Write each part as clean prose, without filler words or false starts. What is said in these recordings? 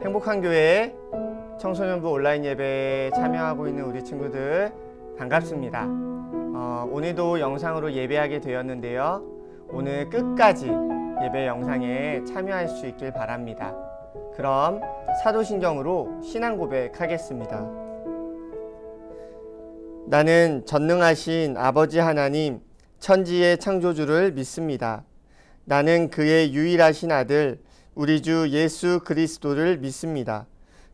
행복한 교회 청소년부 온라인 예배에 참여하고 있는 우리 친구들 반갑습니다. 오늘도 영상으로 예배하게 되었는데요. 오늘 끝까지 예배 영상에 참여할 수 있길 바랍니다. 그럼 사도신경으로 신앙 고백하겠습니다. 나는 전능하신 아버지 하나님 천지의 창조주를 믿습니다. 나는 그의 유일하신 아들 우리 주 예수 그리스도를 믿습니다.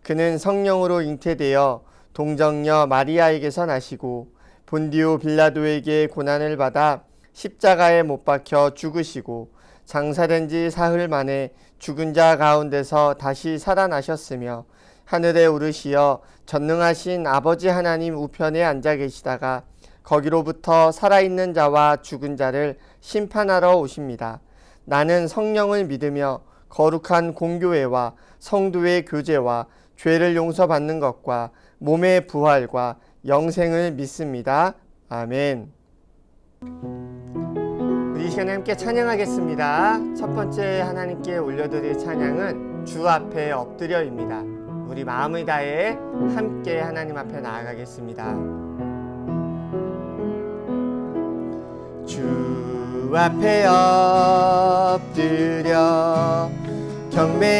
그는 성령으로 잉태되어 동정녀 마리아에게서 나시고 본디오 빌라도에게 고난을 받아 십자가에 못 박혀 죽으시고 장사된 지 사흘 만에 죽은 자 가운데서 다시 살아나셨으며 하늘에 오르시어 전능하신 아버지 하나님 우편에 앉아 계시다가 거기로부터 살아있는 자와 죽은 자를 심판하러 오십니다. 나는 성령을 믿으며 거룩한 공교회와 성도의 교제와 죄를 용서받는 것과 몸의 부활과 영생을 믿습니다. 아멘. 우리 이 시간에 함께 찬양하겠습니다. 첫 번째 하나님께 올려드릴 찬양은 주 앞에 엎드려입니다. 우리 마음을 다해 함께 하나님 앞에 나아가겠습니다. 주 앞에 엎드려 경배합니다.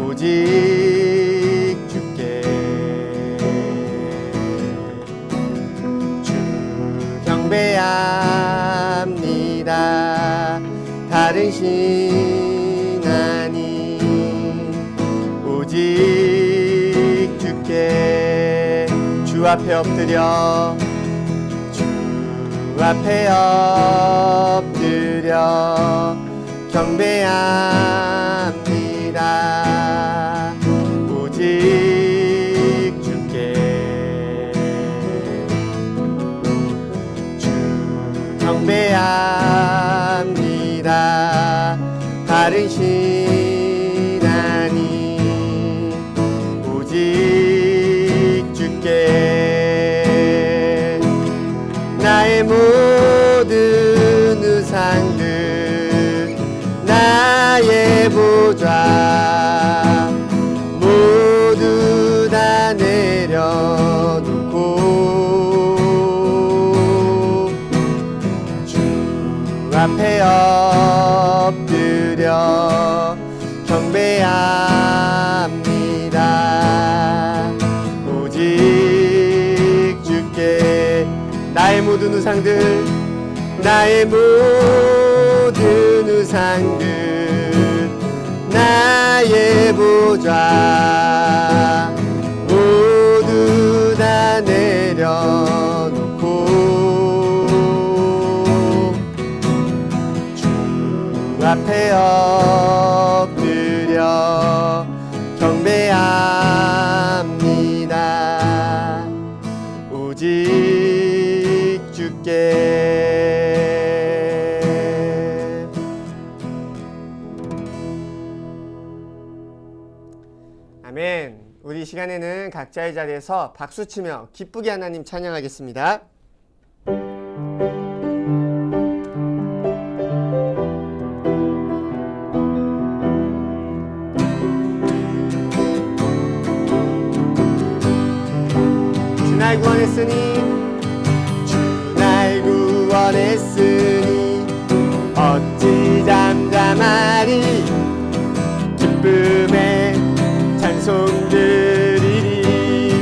오직 주께 주 경배합니다. 다른 신 아닌 오직 주께 주 앞에 엎드려 앞에 엎드려 경배합니다. 오직 주께 주 경배합니다. 다른 신 아닌 오직 주께 나의 모든 우상들 나의 보좌 모두 다 내려놓고 주 앞에 엎드려 경배합니다. 오직 주께 나의 모든 우상들 나의 모든 우상들 나의 보좌 모두 다 내려놓고 주 앞에 엎드려 경배합니다. 오직 주께 아멘. 우리 시간에는 각자의 자리에서 박수치며 기쁘게 하나님 찬양하겠습니다. 주 날 구원했으니 주 날 구원했으니 어찌 잠잠하리 기쁨의 찬송 드리리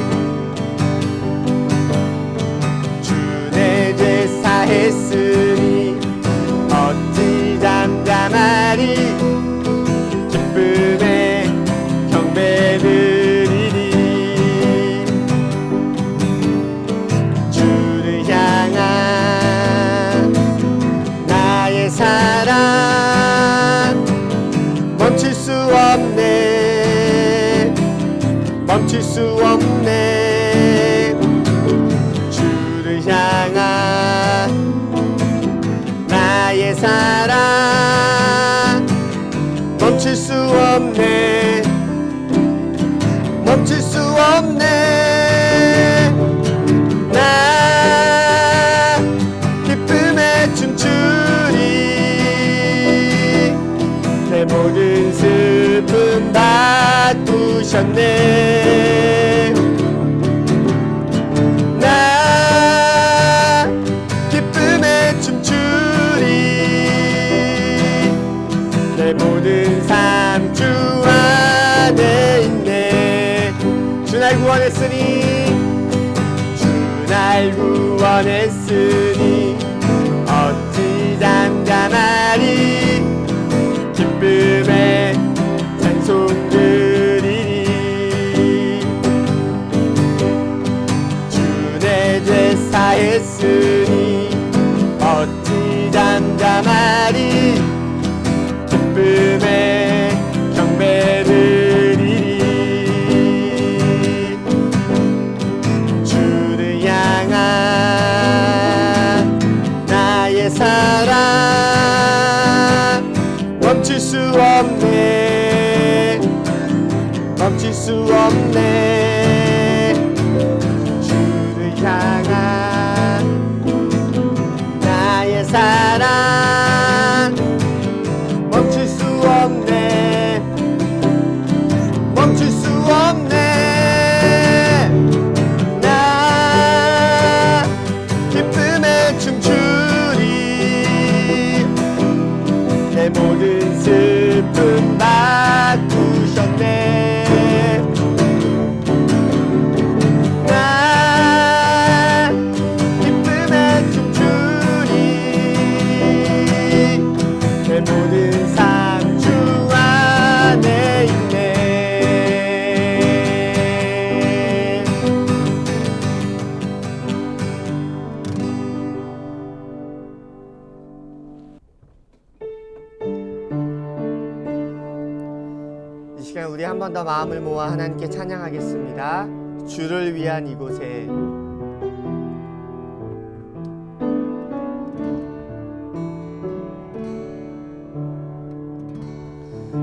주 내 죄 사했으니 어찌 잠잠하리 기쁨의 경배 드리리 주를 향한 나의 사랑 멈출 수 없네 멈출 수 없네 나 기쁨에 춤추리 내 모든 슬픔 바꾸셨네 나 기쁨에 춤추리 내 모든 삶 주 안에 있네 주 날 구원했으니 주 날 구원했으니 어찌 잠잠하리 기쁨에 찬송 드리리 주 내 죄 사했으니 어찌 잠잠하리 기쁨에 경배 드리리 주를 향한 나의 사랑 멈출 수 없네 멈출 수 없네 주를 향한 나의 사랑 멈출 수 없네 멈출 수 없네 나 기쁨에 춤추리 내 모든 슬픔 바꾸셨네 나 기쁨에 춤추리 내 모든 삶 주 안에 있네 이 시간 우리 한 번 더 마음을 모아 하나님께 찬양하겠습니다. 주를 위한 이곳에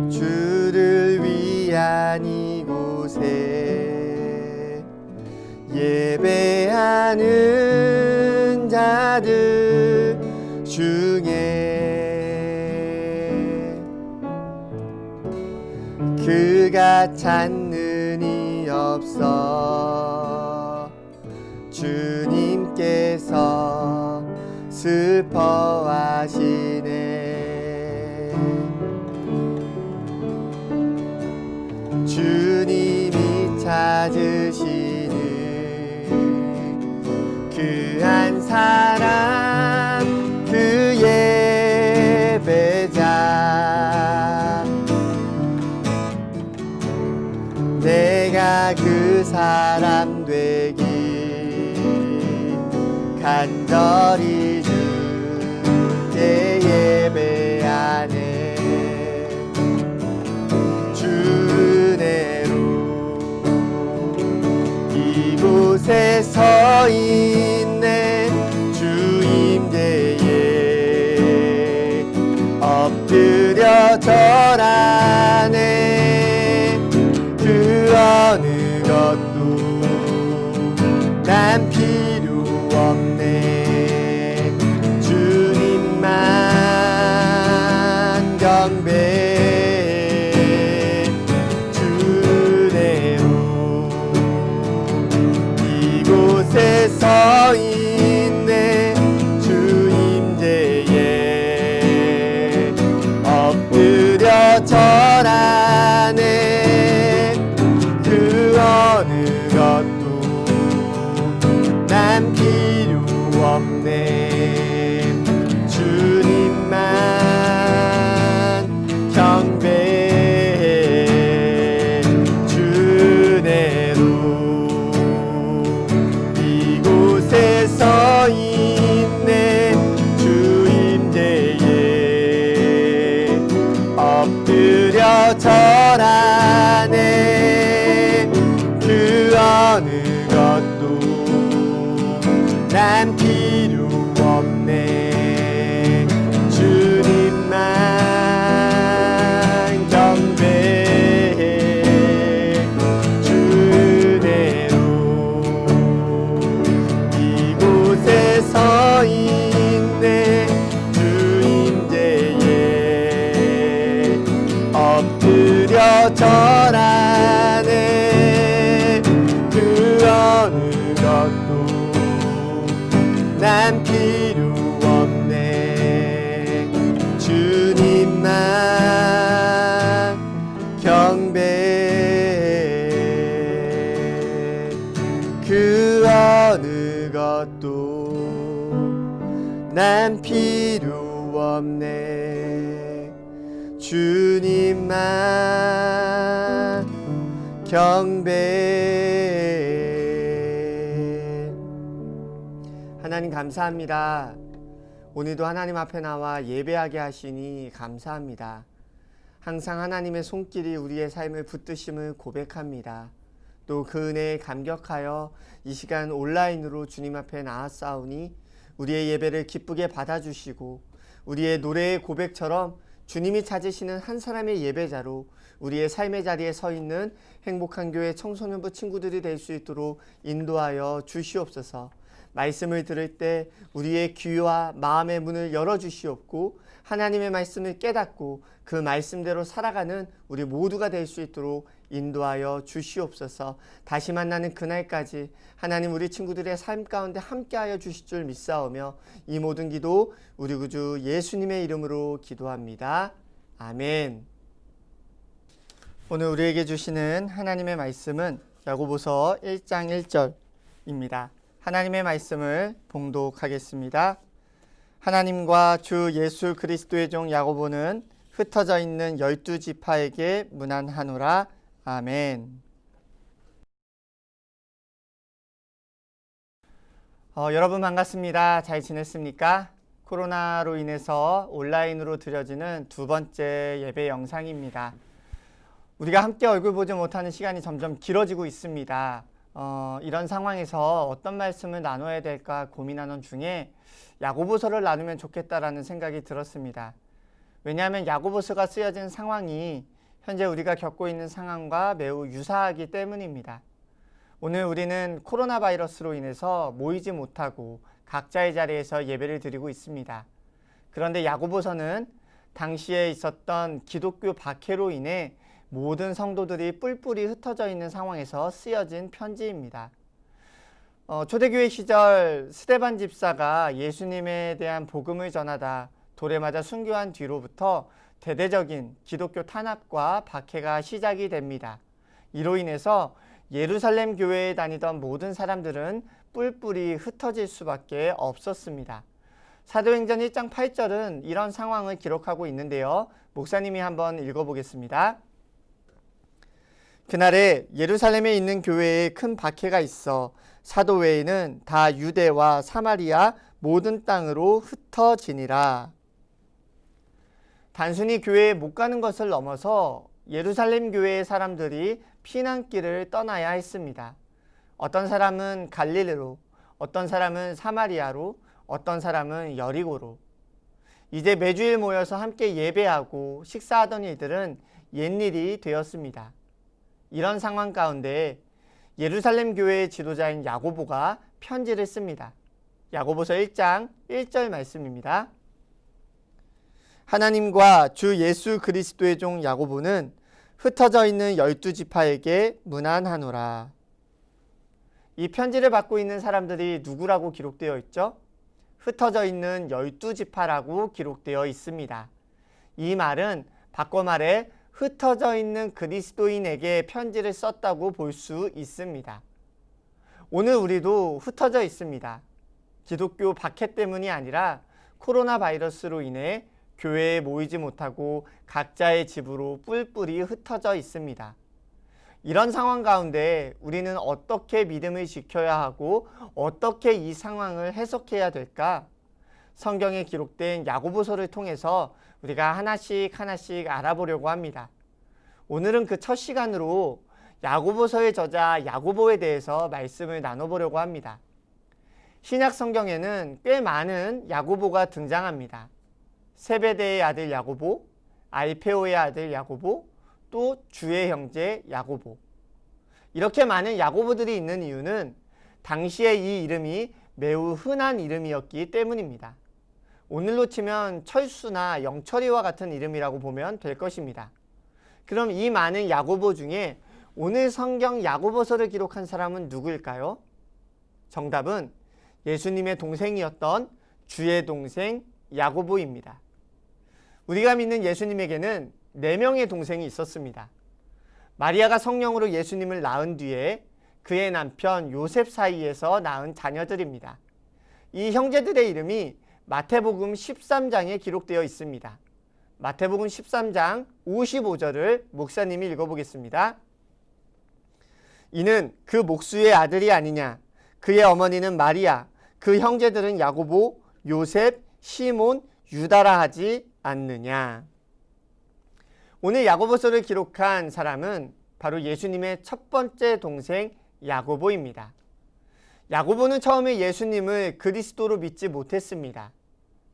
주를 위한 이곳에 예배하는 자들 중에 그가 찾는 이 없어 주님께서 슬퍼하시네 주님이 찾으시는 그 한 사람 그 예배자 내가 그 사람 되기 간절히 주께 예배하네 주 은혜로 이곳에 서 있네 주 임재에 엎드려 절하네 그 어느 것도 난 필요 없네 주님만 경배해 주 은혜로 이곳에 서 있네 주 임재에 엎드려 절하네 그 어느 것도 난 필요 없네 주님만 경배해 주 은혜로 이곳에 서 있네 주 임재에 엎드려 절하네 그 어느 것도 난 필요 없네 주 난 필요 없네. 주님만 경배. 하나님 감사합니다. 오늘도 하나님 앞에 나와 예배하게 하시니 감사합니다. 항상 하나님의 손길이 우리의 삶을 붙드심을 고백합니다. 또 그 은혜에 감격하여 이 시간 온라인으로 주님 앞에 나아싸우니 우리의 예배를 기쁘게 받아주시고 우리의 노래의 고백처럼 주님이 찾으시는 한 사람의 예배자로 우리의 삶의 자리에 서 있는 행복한 교회 청소년부 친구들이 될 수 있도록 인도하여 주시옵소서. 말씀을 들을 때 우리의 귀와 마음의 문을 열어주시옵고 하나님의 말씀을 깨닫고 그 말씀대로 살아가는 우리 모두가 될 수 있도록 인도하여 주시옵소서. 다시 만나는 그날까지 하나님 우리 친구들의 삶 가운데 함께하여 주실 줄 믿사오며 이 모든 기도 우리 구주 예수님의 이름으로 기도합니다. 아멘. 오늘 우리에게 주시는 하나님의 말씀은 야고보서 1장 1절입니다. 하나님의 말씀을 봉독하겠습니다. 하나님과 주 예수 그리스도의 종 야고보는 흩어져 있는 12지파에게 문안하노라. 아멘. 여러분 반갑습니다. 잘 지냈습니까? 코로나로 인해서 온라인으로 드려지는 두 번째 예배 영상입니다. 우리가 함께 얼굴 보지 못하는 시간이 점점 길어지고 있습니다. 이런 상황에서 어떤 말씀을 나눠야 될까 고민하는 중에 야고보서를 나누면 좋겠다라는 생각이 들었습니다. 왜냐하면 야고보서가 쓰여진 상황이 현재 우리가 겪고 있는 상황과 매우 유사하기 때문입니다. 오늘 우리는 코로나 바이러스로 인해서 모이지 못하고 각자의 자리에서 예배를 드리고 있습니다. 그런데 야고보서는 당시에 있었던 기독교 박해로 인해 모든 성도들이 뿔뿔이 흩어져 있는 상황에서 쓰여진 편지입니다. 초대교회 시절 스데반 집사가 예수님에 대한 복음을 전하다 돌에 맞아 순교한 뒤로부터 대대적인 기독교 탄압과 박해가 시작이 됩니다. 이로 인해서 예루살렘 교회에 다니던 모든 사람들은 뿔뿔이 흩어질 수밖에 없었습니다. 사도행전 1장 8절은 이런 상황을 기록하고 있는데요. 목사님이 한번 읽어보겠습니다. 그날에 예루살렘에 있는 교회에 큰 박해가 있어 사도 외에는 다 유대와 사마리아 모든 땅으로 흩어지니라. 단순히 교회에 못 가는 것을 넘어서 예루살렘 교회의 사람들이 피난길을 떠나야 했습니다. 어떤 사람은 갈릴리로, 어떤 사람은 사마리아로, 어떤 사람은 여리고로. 이제 매주일 모여서 함께 예배하고 식사하던 일들은 옛일이 되었습니다. 이런 상황 가운데 예루살렘 교회의 지도자인 야고보가 편지를 씁니다. 야고보서 1장 1절 말씀입니다. 하나님과 주 예수 그리스도의 종 야고보는 흩어져 있는 12지파에게 문안하노라. 이 편지를 받고 있는 사람들이 누구라고 기록되어 있죠? 흩어져 있는 12지파라고 기록되어 있습니다. 이 말은 바꿔 말해 흩어져 있는 그리스도인에게 편지를 썼다고 볼 수 있습니다. 오늘 우리도 흩어져 있습니다. 기독교 박해 때문이 아니라 코로나 바이러스로 인해 교회에 모이지 못하고 각자의 집으로 뿔뿔이 흩어져 있습니다. 이런 상황 가운데 우리는 어떻게 믿음을 지켜야 하고 어떻게 이 상황을 해석해야 될까? 성경에 기록된 야고보서를 통해서 우리가 하나씩 알아보려고 합니다. 오늘은 그 첫 시간으로 야고보서의 저자 야고보에 대해서 말씀을 나눠보려고 합니다. 신약 성경에는 꽤 많은 야고보가 등장합니다. 세베대의 아들 야고보, 알페오의 아들 야고보, 또 주의 형제 야고보. 이렇게 많은 야고보들이 있는 이유는 당시에 이 이름이 매우 흔한 이름이었기 때문입니다. 오늘로 치면 철수나 영철이와 같은 이름이라고 보면 될 것입니다. 그럼 이 많은 야고보 중에 오늘 성경 야고보서를 기록한 사람은 누구일까요? 정답은 예수님의 동생이었던 주의 동생 야고보입니다. 우리가 믿는 예수님에게는 4명의 동생이 있었습니다. 마리아가 성령으로 예수님을 낳은 뒤에 그의 남편 요셉 사이에서 낳은 자녀들입니다. 이 형제들의 이름이 마태복음 13장에 기록되어 있습니다. 마태복음 13장 55절을 목사님이 읽어보겠습니다. 이는 그 목수의 아들이 아니냐? 그의 어머니는 마리아, 그 형제들은 야고보, 요셉, 시몬, 유다라 하지 않느냐? 오늘 야고보서를 기록한 사람은 바로 예수님의 첫 번째 동생 야고보입니다. 야고보는 처음에 예수님을 그리스도로 믿지 못했습니다.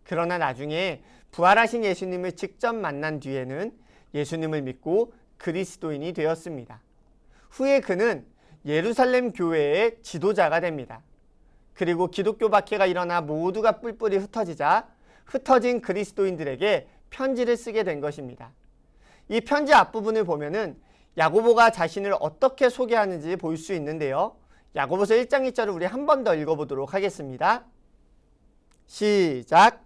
그러나 나중에 부활하신 예수님을 직접 만난 뒤에는 예수님을 믿고 그리스도인이 되었습니다. 후에 그는 예루살렘 교회의 지도자가 됩니다. 그리고 기독교 박해가 일어나 모두가 뿔뿔이 흩어지자 흩어진 그리스도인들에게 편지를 쓰게 된 것입니다. 이 편지 앞부분을 보면은 야고보가 자신을 어떻게 소개하는지 볼 수 있는데요. 야고보서 1장 1절을 우리 한 번 더 읽어보도록 하겠습니다. 시작!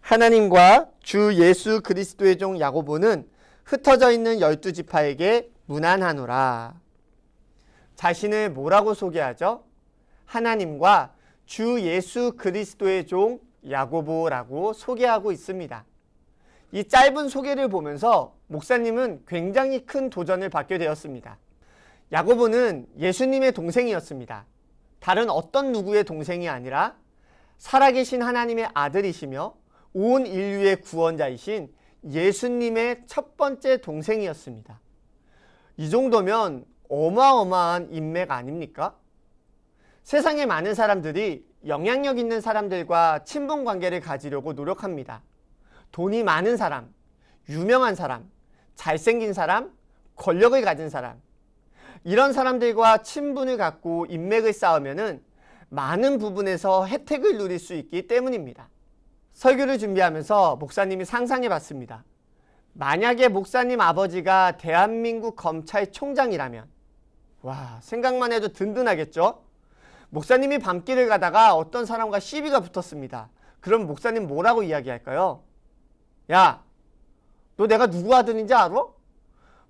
하나님과 주 예수 그리스도의 종 야고보는 흩어져 있는 12지파에게 문안하노라. 자신을 뭐라고 소개하죠? 하나님과 주 예수 그리스도의 종 야고보라고 소개하고 있습니다. 이 짧은 소개를 보면서 목사님은 굉장히 큰 도전을 받게 되었습니다. 야고보는 예수님의 동생이었습니다. 다른 어떤 누구의 동생이 아니라 살아계신 하나님의 아들이시며 온 인류의 구원자이신 예수님의 첫 번째 동생이었습니다. 이 정도면 어마어마한 인맥 아닙니까? 세상에 많은 사람들이 영향력 있는 사람들과 친분 관계를 가지려고 노력합니다. 돈이 많은 사람, 유명한 사람, 잘생긴 사람, 권력을 가진 사람, 이런 사람들과 친분을 갖고 인맥을 쌓으면은 많은 부분에서 혜택을 누릴 수 있기 때문입니다. 설교를 준비하면서 목사님이 상상해 봤습니다. 만약에 목사님 아버지가 대한민국 검찰총장이라면, 와, 생각만 해도 든든하겠죠? 목사님이 밤길을 가다가 어떤 사람과 시비가 붙었습니다. 그럼 목사님 뭐라고 이야기할까요? 야, 너 내가 누구 아들인지 알아?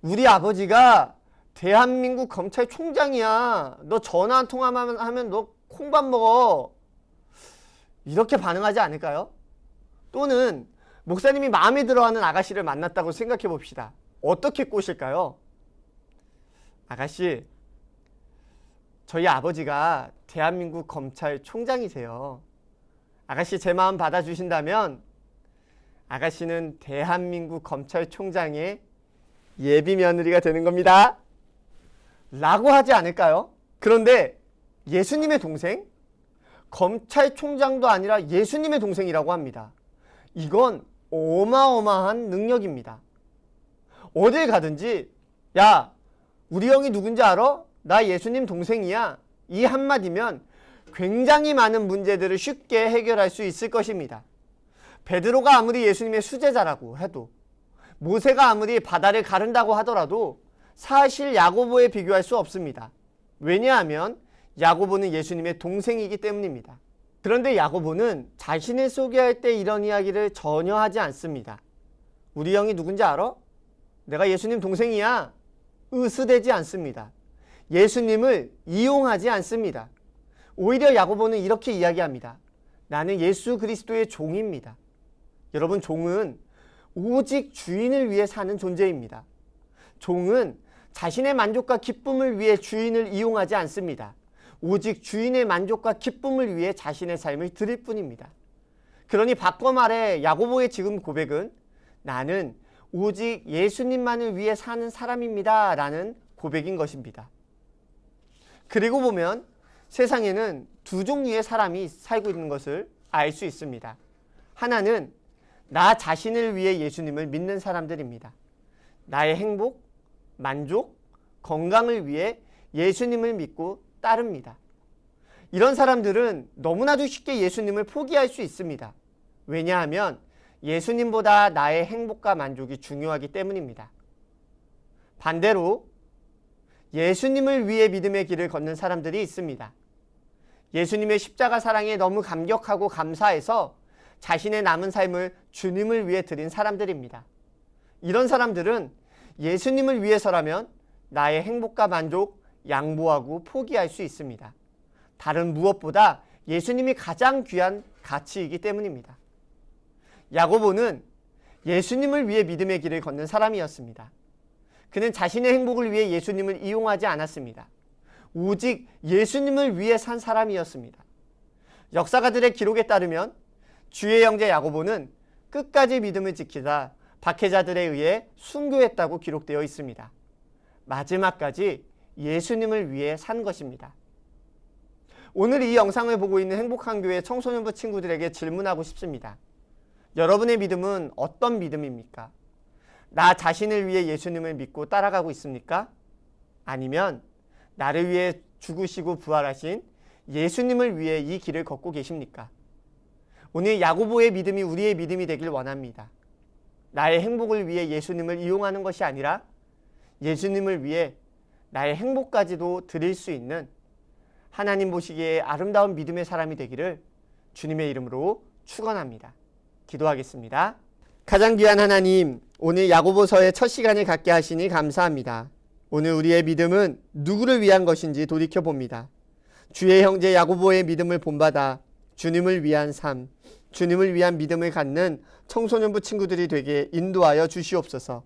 우리 아버지가 대한민국 검찰총장이야. 너 전화 한 통화만 하면 너 콩밥 먹어. 이렇게 반응하지 않을까요? 또는 목사님이 마음에 들어하는 아가씨를 만났다고 생각해 봅시다. 어떻게 꼬실까요? 아가씨, 저희 아버지가 대한민국 검찰총장이세요. 아가씨 제 마음 받아주신다면 아가씨는 대한민국 검찰총장의 예비 며느리가 되는 겁니다. 라고 하지 않을까요? 그런데 예수님의 동생? 검찰총장도 아니라 예수님의 동생이라고 합니다. 이건 어마어마한 능력입니다. 어딜 가든지 야, 우리 형이 누군지 알아? 나 예수님 동생이야. 이 한마디면 굉장히 많은 문제들을 쉽게 해결할 수 있을 것입니다. 베드로가 아무리 예수님의 수제자라고 해도, 모세가 아무리 바다를 가른다고 하더라도 사실 야고보에 비교할 수 없습니다. 왜냐하면 야고보는 예수님의 동생이기 때문입니다. 그런데 야고보는 자신을 소개할 때 이런 이야기를 전혀 하지 않습니다. 우리 형이 누군지 알아? 내가 예수님 동생이야. 으스대지 않습니다. 예수님을 이용하지 않습니다. 오히려 야고보는 이렇게 이야기합니다. 나는 예수 그리스도의 종입니다. 여러분, 종은 오직 주인을 위해 사는 존재입니다. 종은 자신의 만족과 기쁨을 위해 주인을 이용하지 않습니다. 오직 주인의 만족과 기쁨을 위해 자신의 삶을 드릴 뿐입니다. 그러니 바꿔 말해 야고보의 지금 고백은 나는 오직 예수님만을 위해 사는 사람입니다 라는 고백인 것입니다. 그리고 보면 세상에는 두 종류의 사람이 살고 있는 것을 알 수 있습니다. 하나는 나 자신을 위해 예수님을 믿는 사람들입니다. 나의 행복, 만족, 건강을 위해 예수님을 믿고 따릅니다. 이런 사람들은 너무나도 쉽게 예수님을 포기할 수 있습니다. 왜냐하면 예수님보다 나의 행복과 만족이 중요하기 때문입니다. 반대로 예수님을 위해 믿음의 길을 걷는 사람들이 있습니다. 예수님의 십자가 사랑에 너무 감격하고 감사해서 자신의 남은 삶을 주님을 위해 드린 사람들입니다. 이런 사람들은 예수님을 위해서라면 나의 행복과 만족, 양보하고 포기할 수 있습니다. 다른 무엇보다 예수님이 가장 귀한 가치이기 때문입니다. 야고보는 예수님을 위해 믿음의 길을 걷는 사람이었습니다. 그는 자신의 행복을 위해 예수님을 이용하지 않았습니다. 오직 예수님을 위해 산 사람이었습니다. 역사가들의 기록에 따르면 주의 형제 야고보는 끝까지 믿음을 지키다 박해자들에 의해 순교했다고 기록되어 있습니다. 마지막까지 예수님을 위해 산 것입니다. 오늘 이 영상을 보고 있는 행복한 교회 청소년부 친구들에게 질문하고 싶습니다. 여러분의 믿음은 어떤 믿음입니까? 나 자신을 위해 예수님을 믿고 따라가고 있습니까? 아니면 나를 위해 죽으시고 부활하신 예수님을 위해 이 길을 걷고 계십니까? 오늘 야고보의 믿음이 우리의 믿음이 되길 원합니다. 나의 행복을 위해 예수님을 이용하는 것이 아니라 예수님을 위해 나의 행복까지도 드릴 수 있는 하나님 보시기에 아름다운 믿음의 사람이 되기를 주님의 이름으로 축원합니다. 기도하겠습니다. 가장 귀한 하나님, 오늘 야고보서의 첫 시간을 갖게 하시니 감사합니다. 오늘 우리의 믿음은 누구를 위한 것인지 돌이켜봅니다. 주의 형제 야고보의 믿음을 본받아 주님을 위한 삶, 주님을 위한 믿음을 갖는 청소년부 친구들이 되게 인도하여 주시옵소서.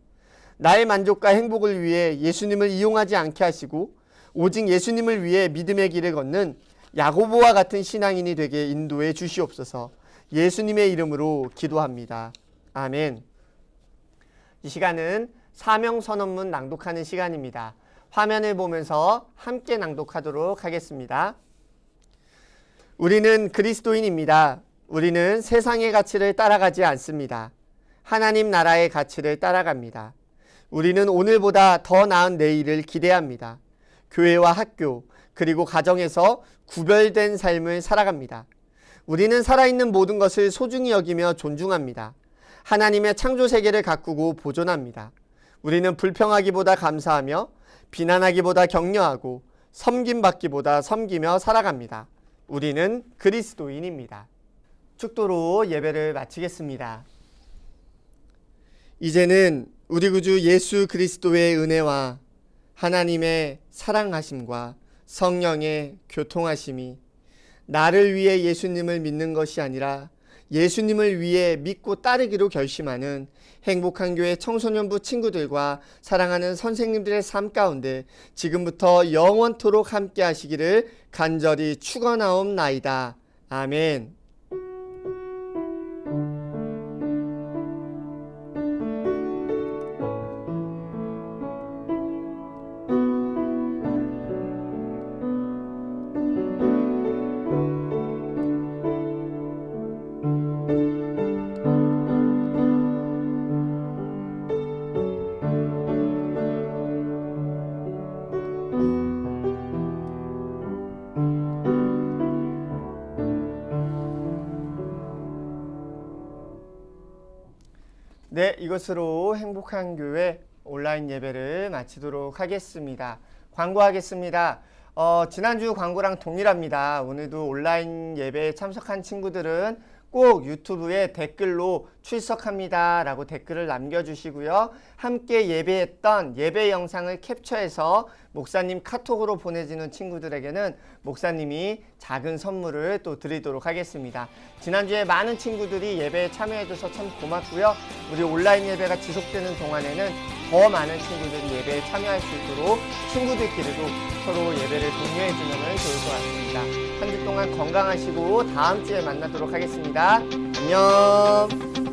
나의 만족과 행복을 위해 예수님을 이용하지 않게 하시고 오직 예수님을 위해 믿음의 길을 걷는 야고보와 같은 신앙인이 되게 인도해 주시옵소서. 예수님의 이름으로 기도합니다. 아멘. 이 시간은 사명선언문 낭독하는 시간입니다. 화면을 보면서 함께 낭독하도록 하겠습니다. 우리는 그리스도인입니다. 우리는 세상의 가치를 따라가지 않습니다. 하나님 나라의 가치를 따라갑니다. 우리는 오늘보다 더 나은 내일을 기대합니다. 교회와 학교 그리고 가정에서 구별된 삶을 살아갑니다. 우리는 살아있는 모든 것을 소중히 여기며 존중합니다. 하나님의 창조 세계를 가꾸고 보존합니다. 우리는 불평하기보다 감사하며 비난하기보다 격려하고 섬김받기보다 섬기며 살아갑니다. 우리는 그리스도인입니다. 축도로 예배를 마치겠습니다. 이제는 우리 구주 예수 그리스도의 은혜와 하나님의 사랑하심과 성령의 교통하심이 나를 위해 예수님을 믿는 것이 아니라 예수님을 위해 믿고 따르기로 결심하는 행복한 교회 청소년부 친구들과 사랑하는 선생님들의 삶 가운데 지금부터 영원토록 함께 하시기를 간절히 축원하옵나이다. 아멘. 네, 이것으로 행복한 교회 온라인 예배를 마치도록 하겠습니다. 광고하겠습니다. 지난주 광고랑 동일합니다. 오늘도 온라인 예배에 참석한 친구들은 꼭 유튜브에 댓글로 출석합니다 라고 댓글을 남겨주시고요. 함께 예배했던 예배 영상을 캡처해서 목사님 카톡으로 보내주는 친구들에게는 목사님이 작은 선물을 또 드리도록 하겠습니다. 지난주에 많은 친구들이 예배에 참여해줘서 참 고맙고요. 우리 온라인 예배가 지속되는 동안에는 더 많은 친구들이 예배에 참여할 수 있도록 친구들끼리도 서로 예배를 독려해주면 좋을 것 같습니다. 한 주 동안 건강하시고 다음 주에 만나도록 하겠습니다. 안녕.